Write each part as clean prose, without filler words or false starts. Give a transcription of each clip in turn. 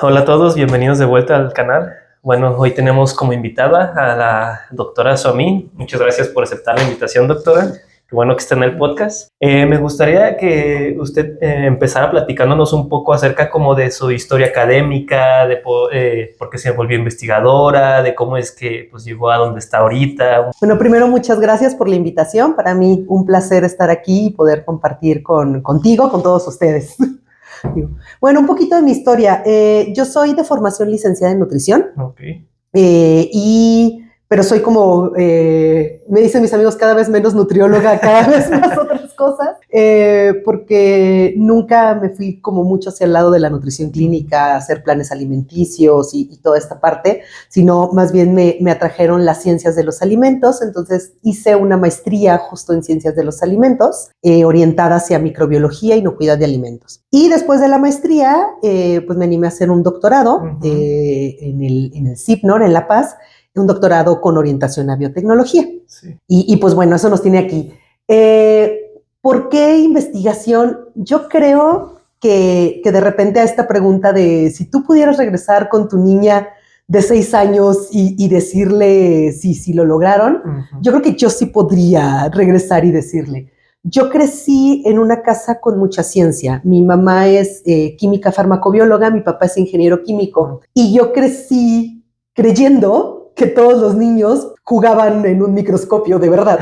Hola a todos, bienvenidos de vuelta al canal. Bueno, hoy tenemos como invitada a la doctora Somi. Muchas gracias por aceptar la invitación, doctora. Qué bueno que está en el podcast. Me gustaría que usted empezara platicándonos un poco acerca como de su historia académica, de por qué se volvió investigadora, de cómo es que pues, llegó a donde está ahorita. Bueno, primero muchas gracias por la invitación. Para mí un placer estar aquí y poder compartir contigo, con todos ustedes. Bueno, un poquito de mi historia. Yo soy de formación licenciada en nutrición. Okay. Pero soy como, me dicen mis amigos, cada vez menos nutrióloga, cada vez más otras cosas, porque nunca me fui como mucho hacia el lado de la nutrición clínica, hacer planes alimenticios y toda esta parte, sino más bien me atrajeron las ciencias de los alimentos. Entonces hice una maestría justo en ciencias de los alimentos, orientada hacia microbiología e inocuidad de alimentos. Y después de la maestría, pues me animé a hacer un doctorado en el CIPNOR, en La Paz, un doctorado con orientación a biotecnología. Sí. Y pues bueno, eso nos tiene aquí. ¿Por qué investigación? Yo creo que de repente a esta pregunta de si tú pudieras regresar con tu niña de 6 años y decirle si lo lograron, yo creo que yo sí podría regresar y decirle. Yo crecí en una casa con mucha ciencia. Mi mamá es química farmacobióloga, mi papá es ingeniero químico. Y yo crecí creyendo que todos los niños jugaban en un microscopio, de verdad.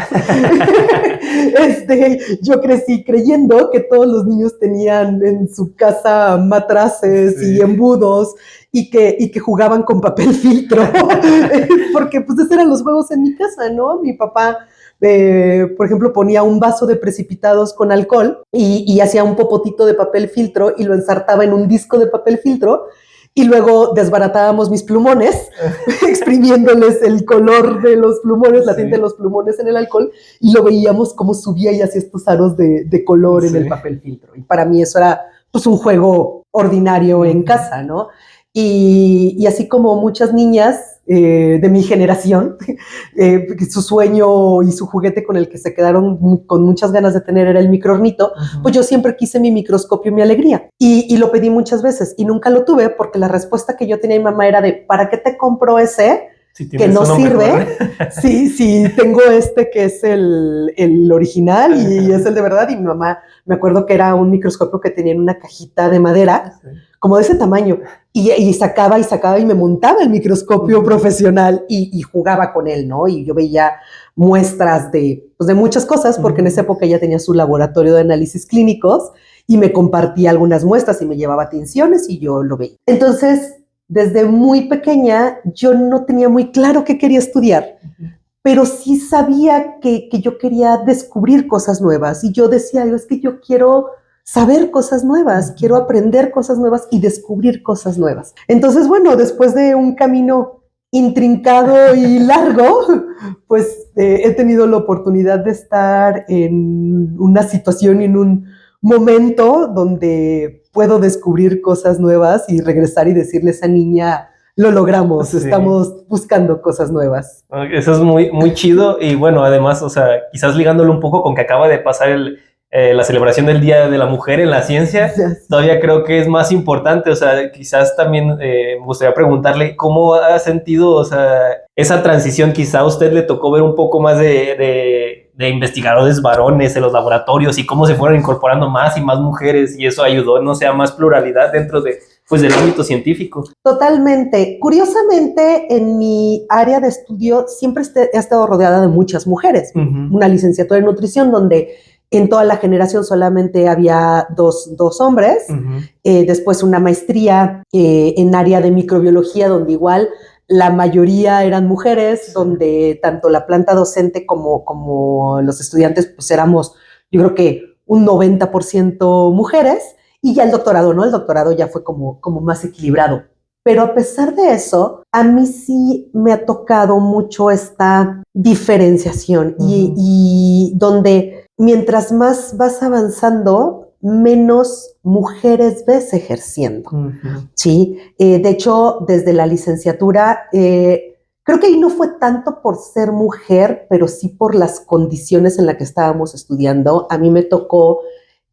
Yo crecí creyendo que todos los niños tenían en su casa matraces y embudos y que jugaban con papel filtro, porque pues esos eran los juegos en mi casa, ¿no? Mi papá, por ejemplo, ponía un vaso de precipitados con alcohol y hacía un popotito de papel filtro y lo ensartaba en un disco de papel filtro. Y luego desbaratábamos mis plumones, exprimiéndoles el color de los plumones, la tinta de los plumones en el alcohol, y lo veíamos cómo subía y hacía estos aros de color en el papel filtro. Y para mí eso era pues un juego ordinario en casa, ¿no? Y así como muchas niñas de mi generación, su sueño y su juguete con el que se quedaron con muchas ganas de tener era el microornito, pues yo siempre quise mi microscopio y mi alegría. Y lo pedí muchas veces y nunca lo tuve porque la respuesta que yo tenía de mi mamá era de, ¿para qué te compro ese? Que no sirve. Sí, tengo este que es el original y es el de verdad. Y mi mamá, me acuerdo que era un microscopio que tenía en una cajita de madera, como de ese tamaño, y sacaba y me montaba el microscopio profesional y jugaba con él, ¿no? Y yo veía muestras de muchas cosas, porque en esa época ella tenía su laboratorio de análisis clínicos y me compartía algunas muestras y me llevaba tinciones y yo lo veía. Entonces, desde muy pequeña, yo no tenía muy claro qué quería estudiar, pero sí sabía que yo quería descubrir cosas nuevas. Y yo decía, es que yo quiero saber cosas nuevas, quiero aprender cosas nuevas y descubrir cosas nuevas. Entonces, bueno, después de un camino intrincado y largo, pues he tenido la oportunidad de estar en una situación y en un momento donde puedo descubrir cosas nuevas y regresar y decirle a esa niña, lo logramos, estamos buscando cosas nuevas. Eso es muy, muy chido y bueno, además, o sea, quizás ligándolo un poco con que acaba de pasar la celebración del Día de la Mujer en la ciencia, todavía creo que es más importante, o sea, quizás también me gustaría preguntarle cómo ha sentido, o sea, esa transición. Quizá a usted le tocó ver un poco más de investigadores varones en los laboratorios y cómo se fueron incorporando más y más mujeres y eso ayudó, no sé, a más pluralidad dentro del ámbito científico. Totalmente. Curiosamente, en mi área de estudio siempre he estado rodeada de muchas mujeres. Una licenciatura en nutrición donde en toda la generación solamente había dos hombres. Después una maestría en área de microbiología donde igual la mayoría eran mujeres, donde tanto la planta docente como los estudiantes pues éramos, yo creo que un 90% mujeres. Y ya el doctorado, ¿no? El doctorado ya fue como más equilibrado. Pero a pesar de eso, a mí sí me ha tocado mucho esta diferenciación y donde mientras más vas avanzando, menos mujeres ves ejerciendo, ¿sí? De hecho, desde la licenciatura, creo que ahí no fue tanto por ser mujer, pero sí por las condiciones en las que estábamos estudiando. A mí me tocó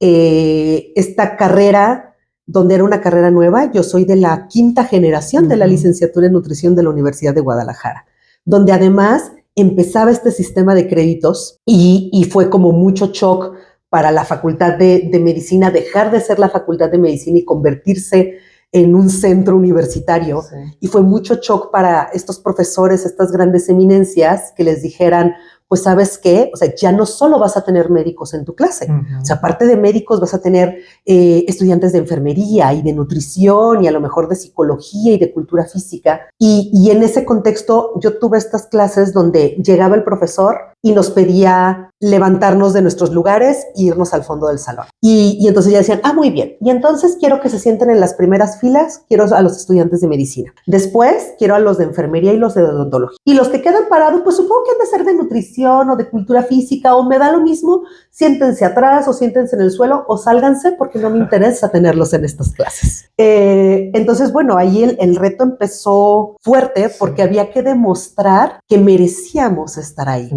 esta carrera donde era una carrera nueva. Yo soy de la 5ª generación de la licenciatura en nutrición de la Universidad de Guadalajara, donde además empezaba este sistema de créditos y fue como mucho shock para la Facultad de Medicina dejar de ser la Facultad de Medicina y convertirse en un centro universitario. Sí. Y fue mucho shock para estos profesores, estas grandes eminencias, que les dijeran, pues ¿sabes qué? O sea, ya no solo vas a tener médicos en tu clase, o sea, aparte de médicos vas a tener estudiantes de enfermería y de nutrición y a lo mejor de psicología y de cultura física. Y en ese contexto yo tuve estas clases donde llegaba el profesor y nos pedía levantarnos de nuestros lugares e irnos al fondo del salón. Y entonces ya decían, muy bien, y entonces quiero que se sienten en las primeras filas, quiero a los estudiantes de medicina. Después quiero a los de enfermería y los de odontología. Y los que quedan parados, pues supongo que han de ser de nutrición o de cultura física, o me da lo mismo, siéntense atrás o siéntense en el suelo o sálganse porque no me interesa tenerlos en estas clases. Entonces, bueno, ahí el reto empezó fuerte porque había que demostrar que merecíamos estar ahí.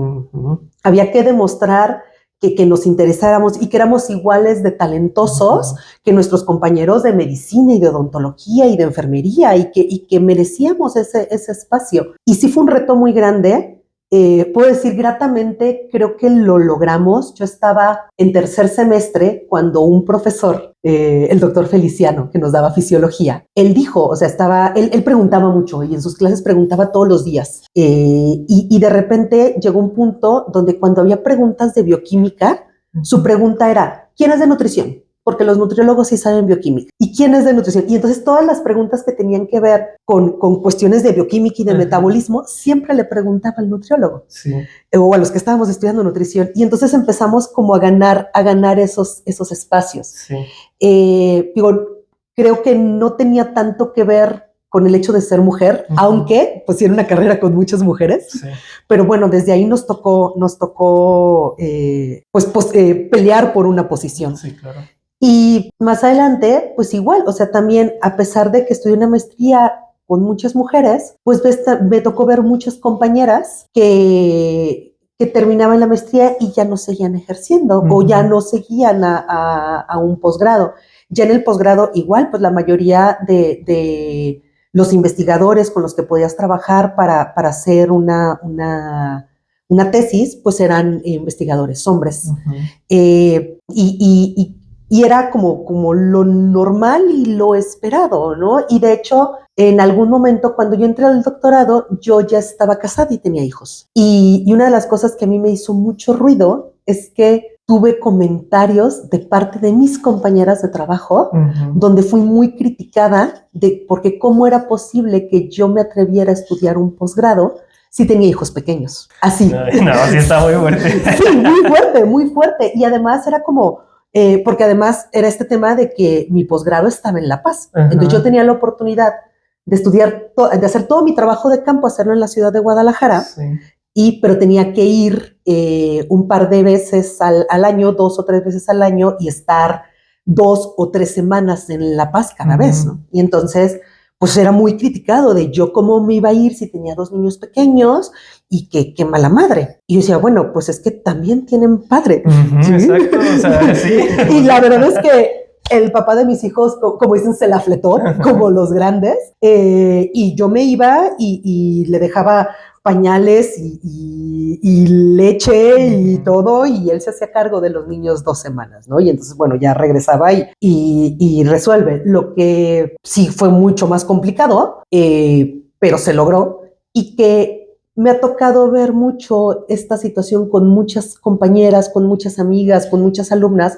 Había que demostrar que nos interesáramos y que éramos iguales de talentosos que nuestros compañeros de medicina y de odontología y de enfermería y que merecíamos ese espacio. Y sí fue un reto muy grande. Puedo decir gratamente, creo que lo logramos. Yo estaba en 3er semestre cuando un profesor, el doctor Feliciano, que nos daba fisiología, él dijo, o sea, él preguntaba mucho y en sus clases preguntaba todos los días. Y de repente llegó un punto donde cuando había preguntas de bioquímica, su pregunta era, ¿quién es de nutrición? Porque los nutriólogos sí saben bioquímica. ¿Y quién es de nutrición? Y entonces todas las preguntas que tenían que ver con cuestiones de bioquímica y de metabolismo, siempre le preguntaba al nutriólogo. Sí. O a los que estábamos estudiando nutrición. Y entonces empezamos como a ganar esos espacios. Sí. Creo que no tenía tanto que ver con el hecho de ser mujer, aunque pues sí era una carrera con muchas mujeres, sí. Pero bueno, desde ahí nos tocó pelear por una posición. Sí, claro. Y más adelante, pues igual, o sea, también a pesar de que estudié una maestría con muchas mujeres, pues me tocó ver muchas compañeras que terminaban la maestría y ya no seguían ejerciendo o ya no seguían a un posgrado. Ya en el posgrado igual, pues la mayoría de los investigadores con los que podías trabajar para hacer una tesis, pues eran investigadores hombres. Y era como lo normal y lo esperado, ¿no? Y de hecho, en algún momento cuando yo entré al doctorado, yo ya estaba casada y tenía hijos. Y una de las cosas que a mí me hizo mucho ruido es que tuve comentarios de parte de mis compañeras de trabajo, donde fui muy criticada porque cómo era posible que yo me atreviera a estudiar un posgrado si tenía hijos pequeños. Así. No, sí está muy fuerte. Sí, muy fuerte. Y además era como... porque además era este tema de que mi posgrado estaba en La Paz. Entonces yo tenía la oportunidad de estudiar, de hacer todo mi trabajo de campo, hacerlo en la ciudad de Guadalajara, pero tenía que ir un par de veces al año, 2 o 3 veces al año y estar 2 o 3 semanas en La Paz cada vez, ¿no? Y entonces, pues era muy criticado de yo cómo me iba a ir si tenía 2 niños pequeños y qué mala madre. Y yo decía, bueno, pues es que también tienen padre. ¿Sí? Exacto, o sea, sí. Y la verdad es que el papá de mis hijos, como dicen, se la fletó, como los grandes, y yo me iba y le dejaba pañales y leche y todo, y él se hacía cargo de los niños 2 semanas, ¿no? Y entonces, bueno, ya regresaba y resuelve. Lo que sí fue mucho más complicado, pero se logró, y que me ha tocado ver mucho esta situación con muchas compañeras, con muchas amigas, con muchas alumnas,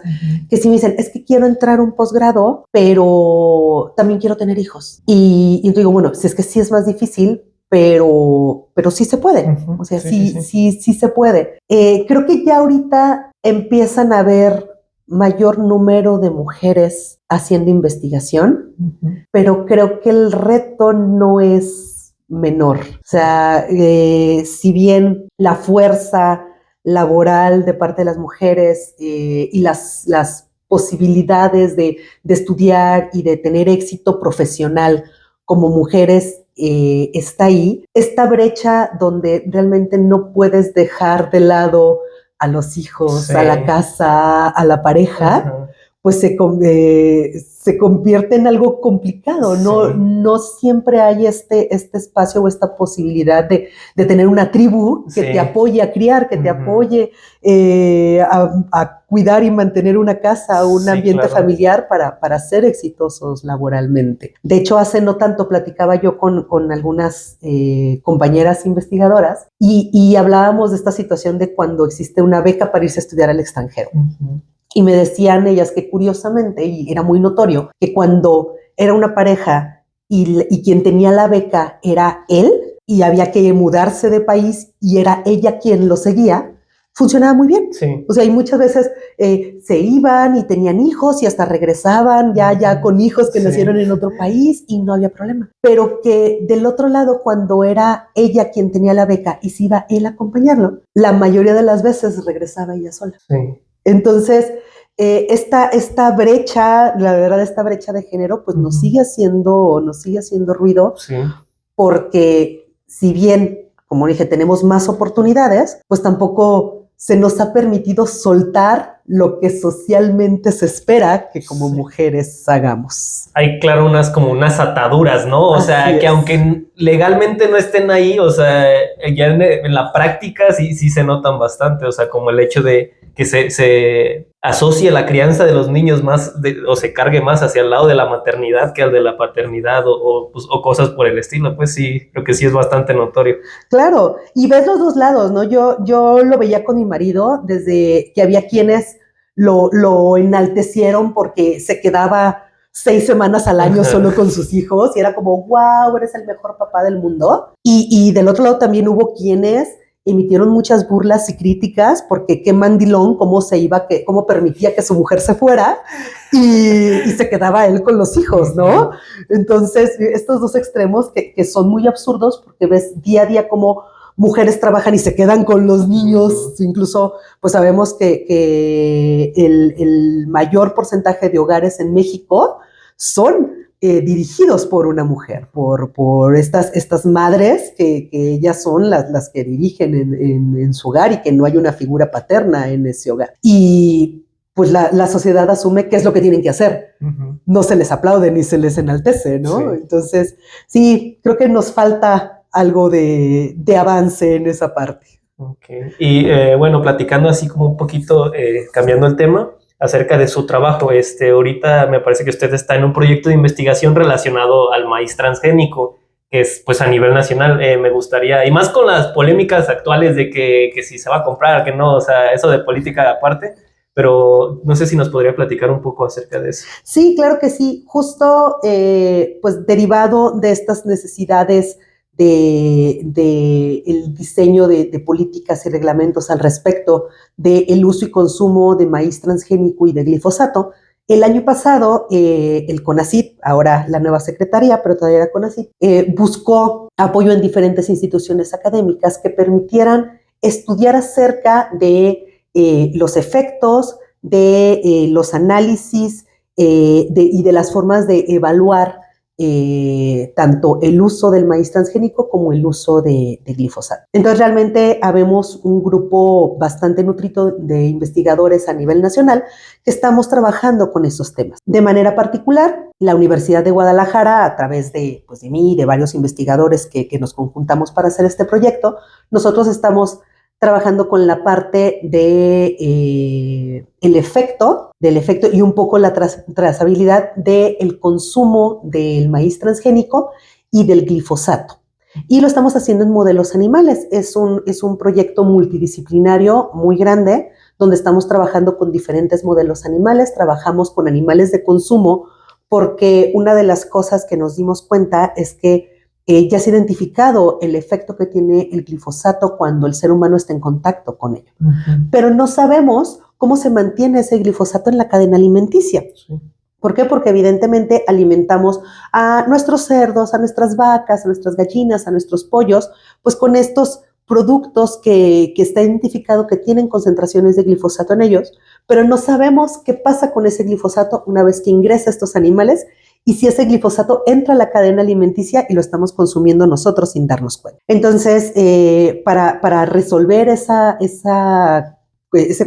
que sí me dicen, es que quiero entrar a un posgrado, pero también quiero tener hijos. Y yo digo, bueno, si es que sí es más difícil, pero sí se puede. O sea, sí se puede. Creo que ya ahorita empiezan a haber mayor número de mujeres haciendo investigación, pero creo que el reto no es menor. O sea, si bien la fuerza laboral de parte de las mujeres y las posibilidades de estudiar y de tener éxito profesional como mujeres está ahí, esta brecha donde realmente no puedes dejar de lado a los hijos, a la casa, a la pareja, pues se convierte en algo complicado. No siempre hay este espacio o esta posibilidad de tener una tribu que te apoye a criar, que te apoye a cuidar y mantener una casa, un ambiente familiar para ser exitosos laboralmente. De hecho, hace no tanto platicaba yo con algunas compañeras investigadoras y hablábamos de esta situación de cuando existe una beca para irse a estudiar al extranjero. Y me decían ellas que curiosamente, y era muy notorio, que cuando era una pareja y quien tenía la beca era él y había que mudarse de país y era ella quien lo seguía, funcionaba muy bien. Sí. O sea, y muchas veces se iban y tenían hijos y hasta regresaban ya con hijos que nacieron en otro país y no había problema. Pero que del otro lado, cuando era ella quien tenía la beca y se iba él a acompañarlo, la mayoría de las veces regresaba ella sola. Sí. Entonces, esta brecha, la verdad, esta brecha de género, pues nos sigue haciendo ruido, porque si bien, como dije, tenemos más oportunidades, pues tampoco se nos ha permitido soltar lo que socialmente se espera que como mujeres hagamos. Hay, claro, unas ataduras, ¿no? O sea, que aunque legalmente no estén ahí, o sea, ya en la práctica sí se notan bastante, o sea, como el hecho de que se asocie la crianza de los niños más, o se cargue más hacia el lado de la maternidad que al de la paternidad o cosas por el estilo, pues sí, creo que sí es bastante notorio. Claro, y ves los dos lados, ¿no? Yo lo veía con mi marido desde que había quienes lo enaltecieron porque se quedaba 6 semanas al año solo con sus hijos y era como, wow, eres el mejor papá del mundo. Y del otro lado también hubo quienes emitieron muchas burlas y críticas porque qué mandilón, cómo permitía que su mujer se fuera y se quedaba él con los hijos, ¿no? Entonces, estos dos extremos que son muy absurdos porque ves día a día cómo mujeres trabajan y se quedan con los niños, incluso pues sabemos que el mayor porcentaje de hogares en México son dirigidos por una mujer, por estas madres que ellas son las que dirigen en su hogar y que no hay una figura paterna en ese hogar. Y pues la sociedad asume qué es lo que tienen que hacer. No se les aplaude ni se les enaltece, ¿no? Sí. Entonces, sí, creo que nos falta algo de avance en esa parte. Okay. Y bueno, platicando así como un poquito, cambiando el tema, acerca de su trabajo. Ahorita me parece que usted está en un proyecto de investigación relacionado al maíz transgénico, que es pues a nivel nacional. Me gustaría, y más con las polémicas actuales de que si se va a comprar, que no, o sea, eso de política aparte, pero no sé si nos podría platicar un poco acerca de eso. Sí, claro que sí, justo pues derivado de estas necesidades de el diseño de políticas y reglamentos al respecto del uso y consumo de maíz transgénico y de glifosato. El año pasado, el CONACYT, ahora la nueva secretaría, pero todavía era CONACYT, buscó apoyo en diferentes instituciones académicas que permitieran estudiar acerca de los efectos, de los análisis y de las formas de evaluar tanto el uso del maíz transgénico como el uso de glifosato. Entonces realmente habemos un grupo bastante nutrito de investigadores a nivel nacional que estamos trabajando con esos temas. De manera particular, la Universidad de Guadalajara, a través de mí y de varios investigadores que nos conjuntamos para hacer este proyecto, nosotros estamos trabajando con la parte de del efecto y un poco la trazabilidad del consumo del maíz transgénico y del glifosato. Y lo estamos haciendo en modelos animales. Es un proyecto multidisciplinario muy grande donde estamos trabajando con diferentes modelos animales. Trabajamos con animales de consumo porque una de las cosas que nos dimos cuenta es que ya se ha identificado el efecto que tiene el glifosato cuando el ser humano está en contacto con ello. Pero no sabemos cómo se mantiene ese glifosato en la cadena alimenticia. Sí. ¿Por qué? Porque evidentemente alimentamos a nuestros cerdos, a nuestras vacas, a nuestras gallinas, a nuestros pollos, pues con estos productos que está identificado que tienen concentraciones de glifosato en ellos, pero no sabemos qué pasa con ese glifosato una vez que ingresa a estos animales y si ese glifosato entra a la cadena alimenticia y lo estamos consumiendo nosotros sin darnos cuenta. Entonces, para resolver ese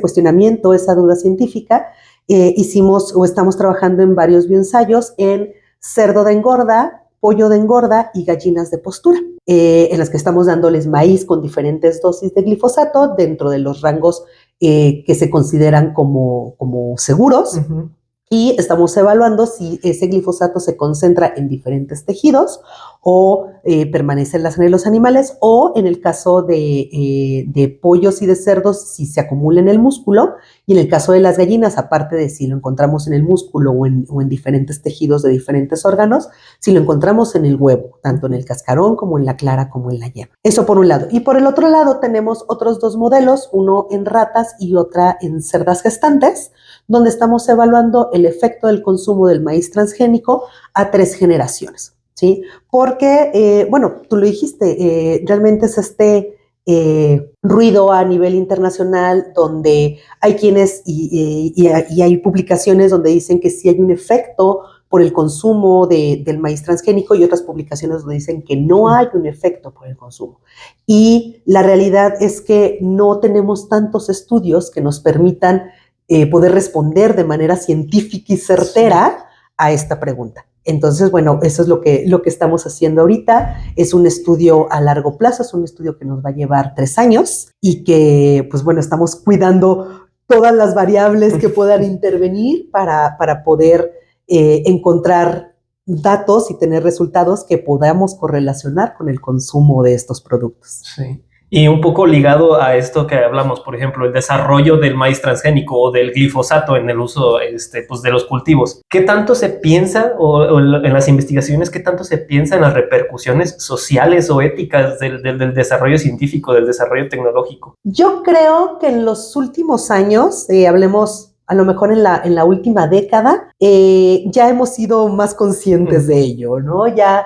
cuestionamiento, esa duda científica, hicimos o estamos trabajando en varios bioensayos en cerdo de engorda, pollo de engorda y gallinas de postura, en las que estamos dándoles maíz con diferentes dosis de glifosato dentro de los rangos que se consideran como seguros. Uh-huh. Y estamos evaluando si ese glifosato se concentra en diferentes tejidos o permanece en la sangre de los animales, o en el caso de pollos y de cerdos, si se acumula en el músculo, y en el caso de las gallinas, aparte de si lo encontramos en el músculo o en diferentes tejidos de diferentes órganos, si lo encontramos en el huevo, tanto en el cascarón como en la clara como en la yema. Eso por un lado. Y por el otro lado tenemos otros dos modelos, uno en ratas y otra en cerdas gestantes, donde estamos evaluando el efecto del consumo del maíz transgénico a 3 generaciones, ¿sí? Porque, bueno, tú lo dijiste, realmente es este ruido a nivel internacional donde hay quienes y hay publicaciones donde dicen que sí hay un efecto por el consumo del maíz transgénico, y otras publicaciones donde dicen que no hay un efecto por el consumo. Y la realidad es que no tenemos tantos estudios que nos permitan poder responder de manera científica y certera a esta pregunta. Entonces, bueno, eso es lo que estamos haciendo ahorita. Es un estudio a largo plazo, es un estudio que nos va a llevar 3 años y que, pues bueno, estamos cuidando todas las variables que puedan intervenir para poder encontrar datos y tener resultados que podamos correlacionar con el consumo de estos productos. Sí. Y un poco ligado a esto que hablamos, por ejemplo, el desarrollo del maíz transgénico o del glifosato en el uso pues de los cultivos. ¿Qué tanto se piensa, o en las investigaciones, qué tanto se piensa en las repercusiones sociales o éticas del desarrollo científico, del desarrollo tecnológico? Yo creo que en los últimos años, hablemos a lo mejor en la última década, ya hemos sido más conscientes de ello, ¿no? Ya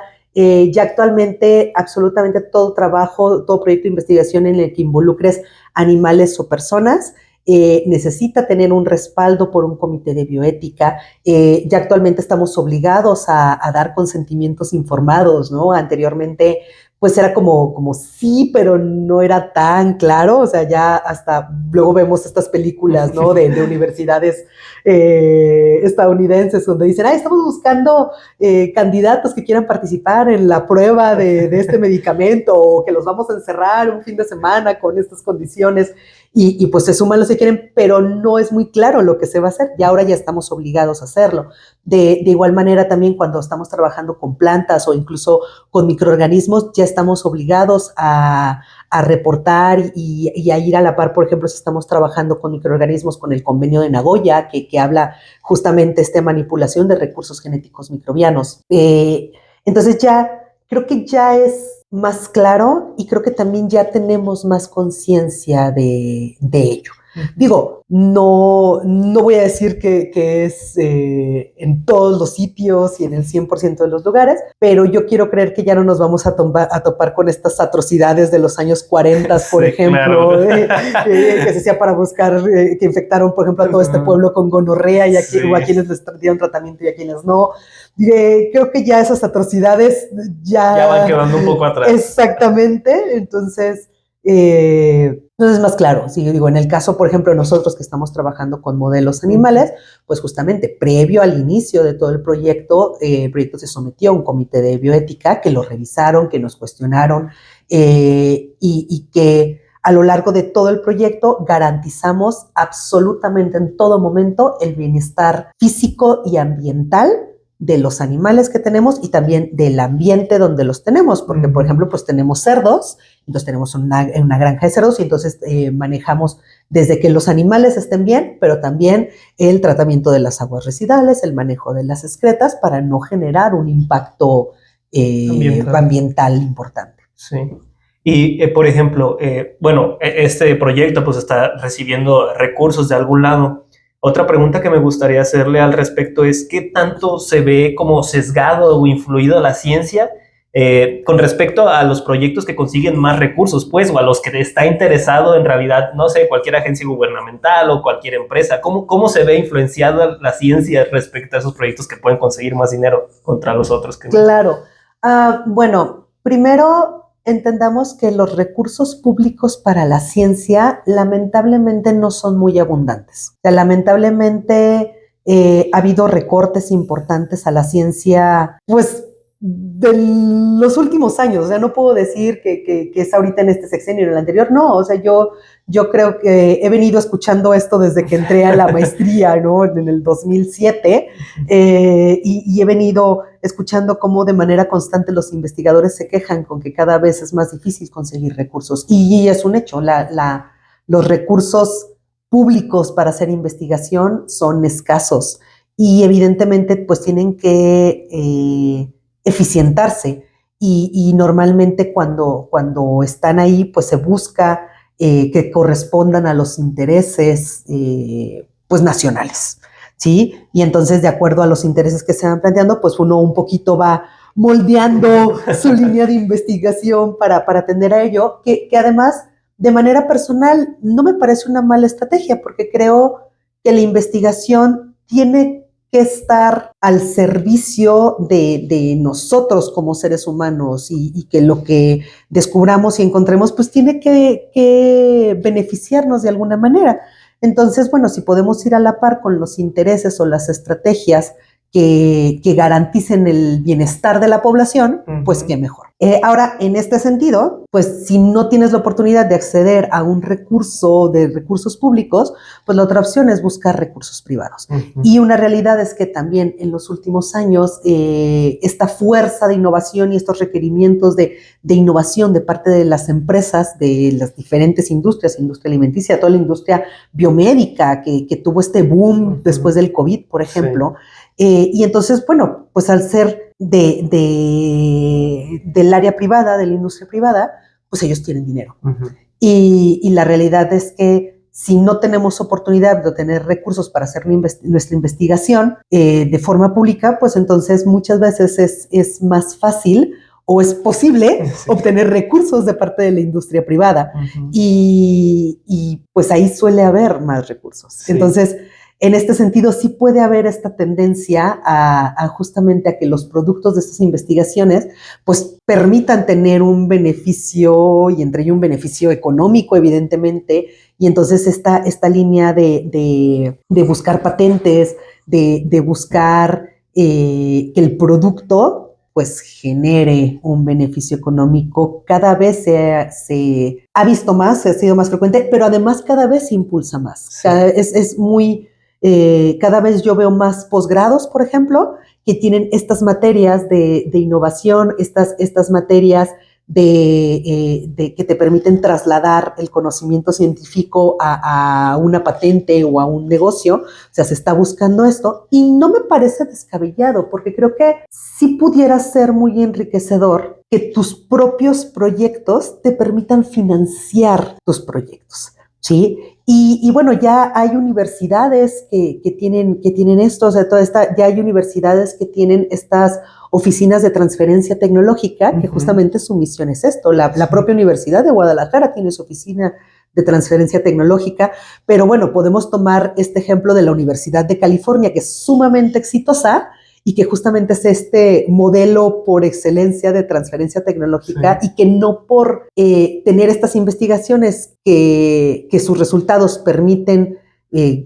actualmente absolutamente todo trabajo, todo proyecto de investigación en el que involucres animales o personas necesita tener un respaldo por un comité de bioética. Ya actualmente estamos obligados a dar consentimientos informados, ¿no? Anteriormente pues era como sí, pero no era tan claro. O sea, ya hasta luego vemos estas películas, ¿no? De universidades estadounidenses donde dicen, estamos buscando candidatos que quieran participar en la prueba de este medicamento, o que los vamos a encerrar un fin de semana con estas condiciones. Y pues se suman los que quieren, pero no es muy claro lo que se va a hacer, y ahora ya estamos obligados a hacerlo. De igual manera también cuando estamos trabajando con plantas o incluso con microorganismos, ya estamos obligados a reportar y a ir a la par. Por ejemplo, si estamos trabajando con microorganismos con el convenio de Nagoya, que habla justamente de manipulación de recursos genéticos microbianos. Entonces ya creo que ya es más claro, y creo que también ya tenemos más conciencia de ello. Digo, no voy a decir que es en todos los sitios y en el 100% de los lugares, pero yo quiero creer que ya no nos vamos a topar con estas atrocidades de los años 40, por ejemplo, claro. Que se hacía para buscar, que infectaron, por ejemplo, a todo este pueblo con gonorrea, y o a quienes les dieron tratamiento y a quienes no. Creo que ya esas atrocidades ya van quedando un poco atrás. Exactamente. Entonces es más claro. Sí, digo, en el caso, por ejemplo, nosotros que estamos trabajando con modelos animales, pues justamente previo al inicio de todo el proyecto se sometió a un comité de bioética que lo revisaron, que nos cuestionaron, y que a lo largo de todo el proyecto garantizamos absolutamente en todo momento el bienestar físico y ambiental de los animales que tenemos, y también del ambiente donde los tenemos, porque por ejemplo pues tenemos cerdos, entonces tenemos una granja de cerdos, y entonces manejamos desde que los animales estén bien, pero también el tratamiento de las aguas residuales, el manejo de las excretas, para no generar un impacto ambiental importante. Sí. Y, por ejemplo, bueno, este proyecto pues está recibiendo recursos de algún lado. Otra pregunta que me gustaría hacerle al respecto es ¿qué tanto se ve como sesgado o influido la ciencia con respecto a los proyectos que consiguen más recursos, pues, o a los que está interesado en realidad, no sé, cualquier agencia gubernamental o cualquier empresa? ¿Cómo se ve influenciada la ciencia respecto a esos proyectos que pueden conseguir más dinero contra los otros? Claro. Bueno, primero entendamos que los recursos públicos para la ciencia lamentablemente no son muy abundantes. O sea, lamentablemente ha habido recortes importantes a la ciencia, pues, de los últimos años. O sea, no puedo decir que es ahorita en este sexenio o en el anterior, no. O sea, yo creo que he venido escuchando esto desde que entré a la maestría, ¿no? En el 2007, y he venido escuchando cómo de manera constante los investigadores se quejan con que cada vez es más difícil conseguir recursos. Y es un hecho, los recursos públicos para hacer investigación son escasos y evidentemente pues tienen que eficientarse y normalmente cuando están ahí pues se busca que correspondan a los intereses pues nacionales, ¿sí? Y entonces de acuerdo a los intereses que se van planteando pues uno un poquito va moldeando su línea de investigación para atender a ello, que además de manera personal no me parece una mala estrategia porque creo que la investigación tiene que estar al servicio de nosotros como seres humanos y que lo que descubramos y encontremos pues tiene que beneficiarnos de alguna manera. Entonces, bueno, si podemos ir a la par con los intereses o las estrategias que garanticen el bienestar de la población, pues qué mejor. Ahora, en este sentido, pues si no tienes la oportunidad de acceder a un recurso de recursos públicos, pues la otra opción es buscar recursos privados. Y una realidad es que también en los últimos años esta fuerza de innovación y estos requerimientos de innovación de parte de las empresas, de las diferentes industrias, industria alimenticia, toda la industria biomédica que tuvo este boom después del COVID, por ejemplo, y entonces, bueno, pues al ser del área privada, de la industria privada, pues ellos tienen dinero. Y la realidad es que si no tenemos oportunidad de tener recursos para hacer nuestra investigación de forma pública, pues entonces muchas veces es más fácil o es posible obtener recursos de parte de la industria privada. Y pues ahí suele haber más recursos. Sí. Entonces, en este sentido, sí puede haber esta tendencia a justamente a que los productos de estas investigaciones pues permitan tener un beneficio y entre ellos un beneficio económico, evidentemente, y entonces esta línea de buscar patentes, de buscar que el producto pues genere un beneficio económico, cada vez se ha visto más, ha sido más frecuente, pero además cada vez se impulsa más. Sí. Es muy... cada vez yo veo más posgrados, por ejemplo, que tienen estas materias de innovación, estas materias que te permiten trasladar el conocimiento científico a una patente o a un negocio. O sea, se está buscando esto y no me parece descabellado porque creo que sí pudiera ser muy enriquecedor que tus propios proyectos te permitan financiar tus proyectos, ¿sí? Y bueno, ya hay universidades que tienen esto, o sea, ya hay universidades que tienen estas oficinas de transferencia tecnológica, que justamente su misión es esto. La propia Universidad de Guadalajara tiene su oficina de transferencia tecnológica, pero bueno, podemos tomar este ejemplo de la Universidad de California, que es sumamente exitosa, y que justamente es este modelo por excelencia de transferencia tecnológica y que no por tener estas investigaciones que sus resultados permiten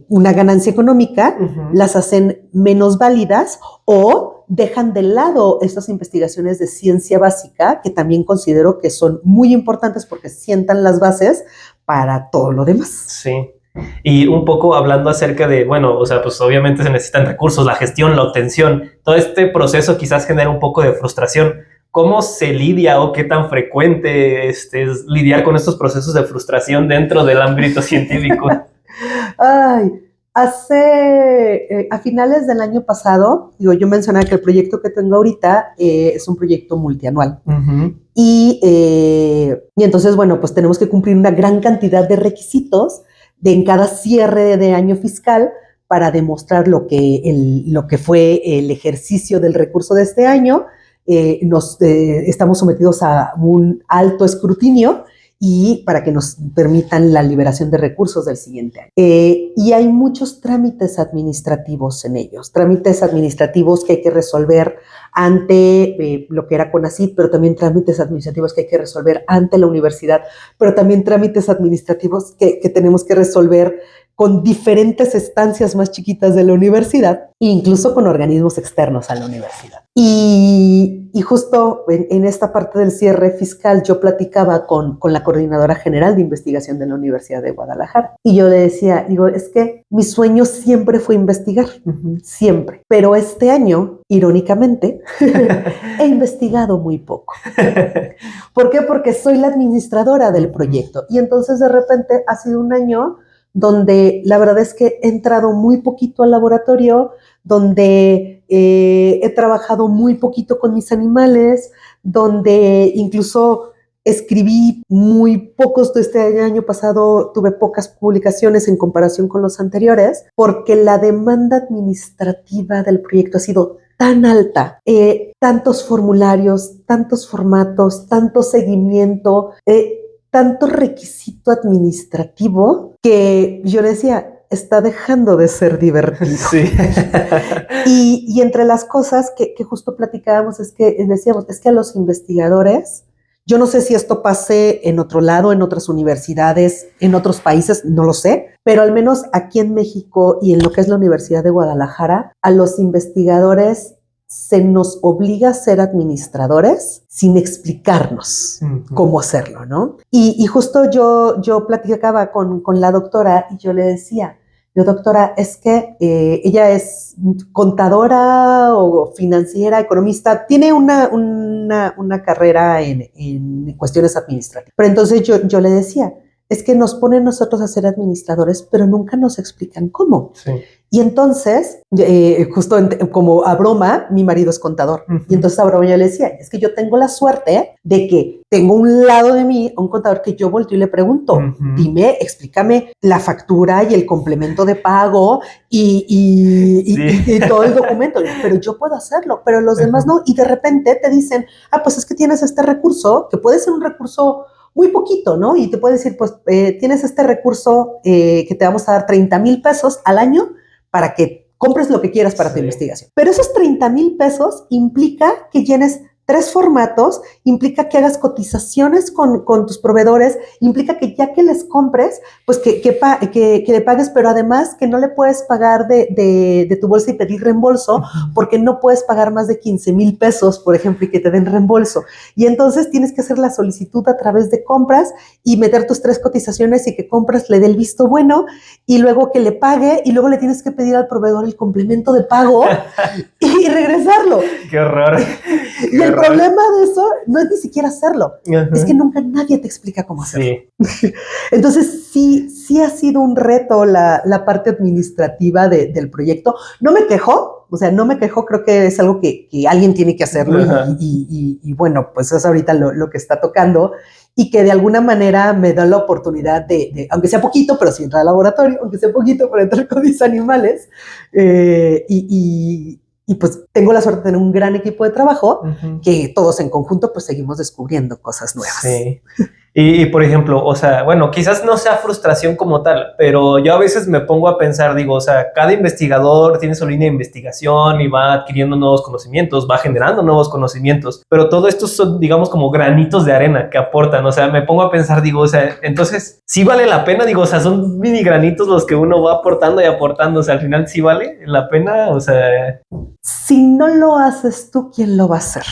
una ganancia económica, las hacen menos válidas o dejan de lado estas investigaciones de ciencia básica que también considero que son muy importantes porque sientan las bases para todo lo demás. Sí. Y un poco hablando acerca de, bueno, o sea, pues obviamente se necesitan recursos, la gestión, la obtención, todo este proceso quizás genera un poco de frustración. ¿Cómo se lidia o qué tan frecuente es lidiar con estos procesos de frustración dentro del ámbito científico? Ay, a finales del año pasado, yo mencionaba que el proyecto que tengo ahorita es un proyecto multianual. Y entonces, bueno, pues tenemos que cumplir una gran cantidad de requisitos en cada cierre de año fiscal para demostrar lo que fue el ejercicio del recurso de este año. Estamos sometidos a un alto escrutinio y para que nos permitan la liberación de recursos del siguiente año. Y hay muchos trámites administrativos en ellos, trámites administrativos que hay que resolver ante lo que era CONACYT, pero también trámites administrativos que hay que resolver ante la universidad, pero también trámites administrativos que tenemos que resolver con diferentes estancias más chiquitas de la universidad e incluso con organismos externos a la universidad. Y justo en esta parte del cierre fiscal yo platicaba con la coordinadora general de investigación de la Universidad de Guadalajara y yo le decía, digo, es que mi sueño siempre fue investigar, siempre, pero este año, irónicamente, he investigado muy poco. ¿Por qué? Porque soy la administradora del proyecto y entonces de repente ha sido un año donde la verdad es que he entrado muy poquito al laboratorio, donde he trabajado muy poquito con mis animales, donde incluso escribí muy pocos. Este año pasado tuve pocas publicaciones en comparación con los anteriores, porque la demanda administrativa del proyecto ha sido tan alta, tantos formularios, tantos formatos, tanto seguimiento, tanto requisito administrativo que yo le decía, está dejando de ser divertido. Sí. Y entre las cosas que justo platicábamos es que decíamos, es que a los investigadores, yo no sé si esto pase en otro lado, en otras universidades, en otros países, no lo sé, pero al menos aquí en México y en lo que es la Universidad de Guadalajara, a los investigadores se nos obliga a ser administradores sin explicarnos cómo hacerlo, ¿no? Y justo yo platicaba con la doctora y yo le decía, doctora, es que ella es contadora o financiera, economista, tiene una carrera en cuestiones administrativas. Pero entonces yo le decía, es que nos ponen nosotros a ser administradores, pero nunca nos explican cómo. Sí. Y entonces, justo como a broma, mi marido es contador. Y entonces a broma yo le decía, es que yo tengo la suerte de que tengo un lado de mí, un contador que yo volteo y le pregunto, dime, explícame la factura y el complemento de pago y todo el documento. Pero yo puedo hacerlo, pero los demás no. Y de repente te dicen, pues es que tienes este recurso, que puede ser un recurso muy poquito, ¿no? Y te puede decir, pues tienes este recurso que te vamos a dar 30,000 pesos al año para que compres lo que quieras para tu investigación. Pero esos 30,000 pesos implica que llenes 3 formatos, implica que hagas cotizaciones con tus proveedores, implica que ya que les compres, pues que le pagues, pero además que no le puedes pagar de tu bolsa y pedir reembolso, porque no puedes pagar más de 15,000 pesos, por ejemplo, y que te den reembolso. Y entonces tienes que hacer la solicitud a través de compras y meter tus 3 cotizaciones y que compras le dé el visto bueno y luego que le pague y luego le tienes que pedir al proveedor el complemento de pago y regresarlo. ¡Qué horror! Y el problema de eso no es ni siquiera hacerlo, es que nunca nadie te explica cómo hacerlo. Sí. Entonces sí ha sido un reto la parte administrativa del proyecto. No me quejo, creo que es algo que alguien tiene que hacerlo y bueno, pues es ahorita lo que está tocando y que de alguna manera me da la oportunidad de aunque sea poquito, pero sí entrar al laboratorio, aunque sea poquito, pero entrar con mis animales y pues tengo la suerte de tener un gran equipo de trabajo que todos en conjunto pues seguimos descubriendo cosas nuevas. Sí. Y por ejemplo, o sea, bueno, quizás no sea frustración como tal, pero yo a veces me pongo a pensar, digo, o sea, cada investigador tiene su línea de investigación y va adquiriendo nuevos conocimientos, va generando nuevos conocimientos, pero todo esto son, digamos, como granitos de arena que aportan, o sea, me pongo a pensar, digo, o sea, entonces, ¿sí vale la pena? Digo, o sea, son mini granitos los que uno va aportando y aportando, o sea, al final, ¿sí vale la pena? O sea... Si no lo haces tú, ¿quién lo va a hacer?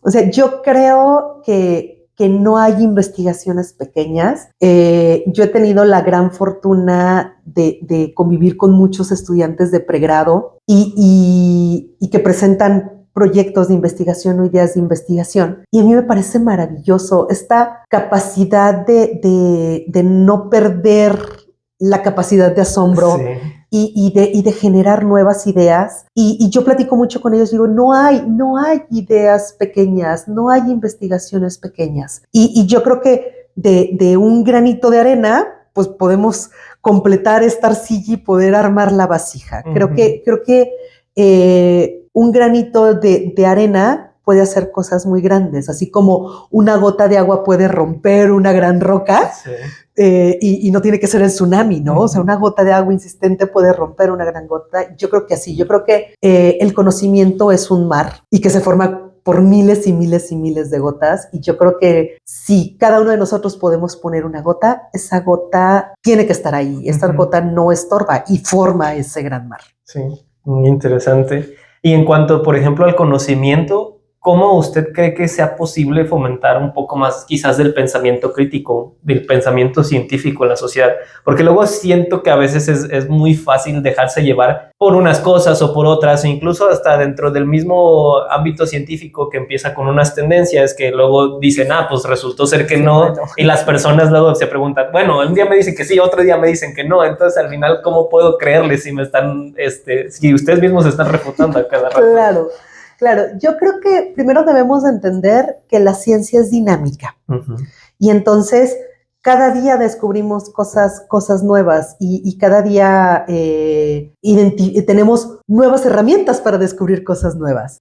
O sea, yo creo que no hay investigaciones pequeñas. Yo he tenido la gran fortuna de convivir con muchos estudiantes de pregrado y que presentan proyectos de investigación o ideas de investigación. Y a mí me parece maravilloso esta capacidad de no perder la capacidad de asombro. Sí. Y de generar nuevas ideas. Y yo platico mucho con ellos, digo, no hay ideas pequeñas, no hay investigaciones pequeñas. Y yo creo que de un granito de arena, pues podemos completar esta arcilla y poder armar la vasija. Creo que un granito de arena puede hacer cosas muy grandes, así como una gota de agua puede romper una gran roca. Sí. Y no tiene que ser el tsunami, ¿no? O sea, una gota de agua insistente puede romper una gran gota. Yo creo que así, yo creo que el conocimiento es un mar y que se forma por miles y miles y miles de gotas, y yo creo que si cada uno de nosotros podemos poner una gota, esa gota tiene que estar ahí, esta gota no estorba y forma ese gran mar. Sí, muy interesante. Y en cuanto, por ejemplo, al conocimiento, ¿cómo usted cree que sea posible fomentar un poco más quizás del pensamiento crítico, del pensamiento científico en la sociedad? Porque luego siento que a veces es muy fácil dejarse llevar por unas cosas o por otras, o incluso hasta dentro del mismo ámbito científico que empieza con unas tendencias que luego dicen, pues resultó ser que no, bueno. Y las personas luego se preguntan, bueno, un día me dicen que sí, otro día me dicen que no, entonces al final, ¿cómo puedo creerles si me están, si ustedes mismos se están refutando a cada rato? Claro, yo creo que primero debemos de entender que la ciencia es dinámica. Y entonces cada día descubrimos cosas nuevas y cada día tenemos nuevas herramientas para descubrir cosas nuevas.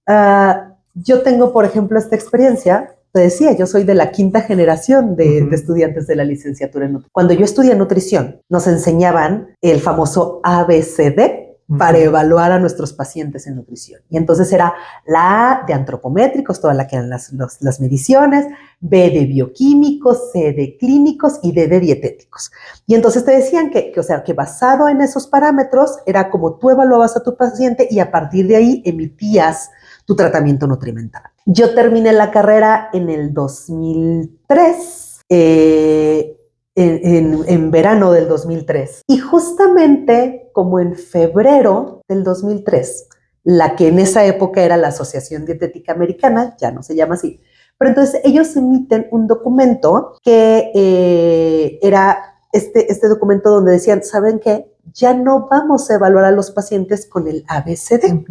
Yo tengo, por ejemplo, esta experiencia. Te decía, yo soy de la 5ª generación de estudiantes de la licenciatura en nutrición. Cuando yo estudié nutrición, nos enseñaban el famoso ABCD, para evaluar a nuestros pacientes en nutrición. Y entonces era la A de antropométricos, toda la que eran las mediciones, B de bioquímicos, C de clínicos y D de dietéticos. Y entonces te decían que basado en esos parámetros era como tú evaluabas a tu paciente y a partir de ahí emitías tu tratamiento nutrimental. Yo terminé la carrera en el 2003, en verano del 2003. Y justamente como en febrero del 2003, la que en esa época era la Asociación Dietética Americana, ya no se llama así, pero entonces ellos emiten un documento que era este documento donde decían, ¿saben qué? Ya no vamos a evaluar a los pacientes con el ABCD.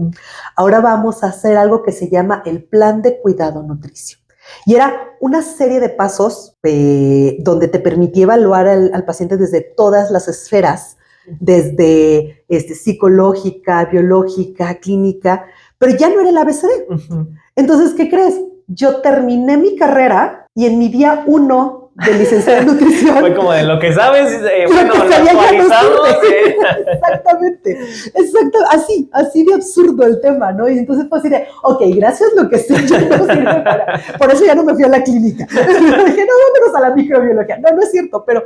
Ahora vamos a hacer algo que se llama el Plan de Cuidado Nutricio. Y era una serie de pasos donde te permitía evaluar al paciente desde todas las esferas, desde psicológica, biológica, clínica, pero ya no era el ABCD. Entonces, ¿qué crees? Yo terminé mi carrera y en mi día 1 de licenciada en nutrición. Fue como de lo que sabes, bueno, lo actualizamos. Exactamente, así de absurdo el tema, ¿no? Y entonces fue así de, ok, gracias, lo que sé, yo no sirve para. Por eso ya no me fui a la clínica. Dije, no, vámonos a la microbiología. No es cierto, pero